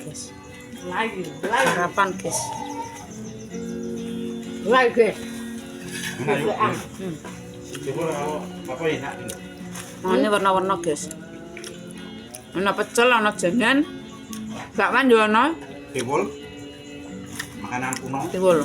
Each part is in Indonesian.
guys. Lagi. Harapan guys. Lagi. Mana yuk? Hmm. Coba apa enak ini? Nah, ini warna-warna guys. Ana pecel, ana jangan. Bakwan yo ana. Tiwul. Makanan kuno. Tiwul.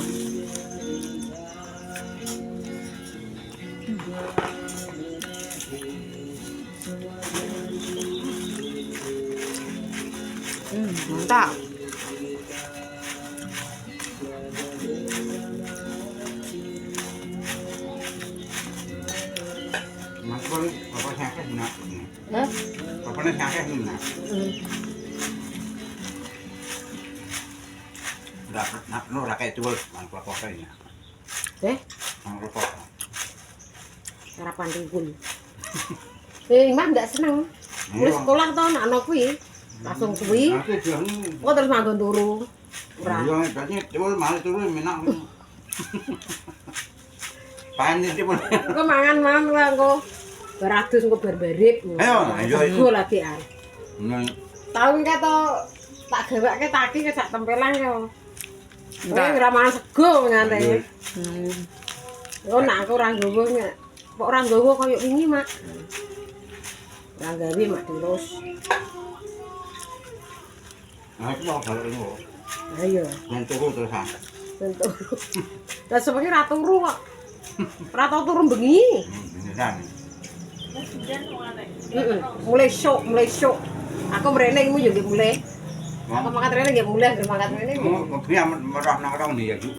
Mantap. Mangkul apa sakit nak? Hah? Apa nih sakit nak? Nak no rakyat tiwul mangkul apa ini? Mangkul apa? Sarapan tiwul. Mah ndak seneng. Wis sekolah to anak kuwi. Langsung kuwi. Nanti dia ni. Kok terus manggon turu. Ora. Iya, tadi tiwul malah turu menak. Panen tiwul. Engko mangan engko beradus engko barbarip. Ayo, ayo, ayo. Go lagi ah. Nah, Tahu engko to tak gaweke taki ke sak tempelan yo. Enggak. Ora mangan sego ngante. Hmm. Yo nak aku ora nggowo nek. Kok ora nggowo koyo wingi, Mak. Ora gawe mak terus. nah itu mau balik ini. Ayo, Yang turu terus ah. tentu. Lah sebenarnya ra turu kok. Ora tau turu bengi. Ini kan. Mulai syok. Aku mrene iku yo nggih mulai. Aku makan rene nggih mulai, makan rene. Kamu biar merah nang orang ni ya.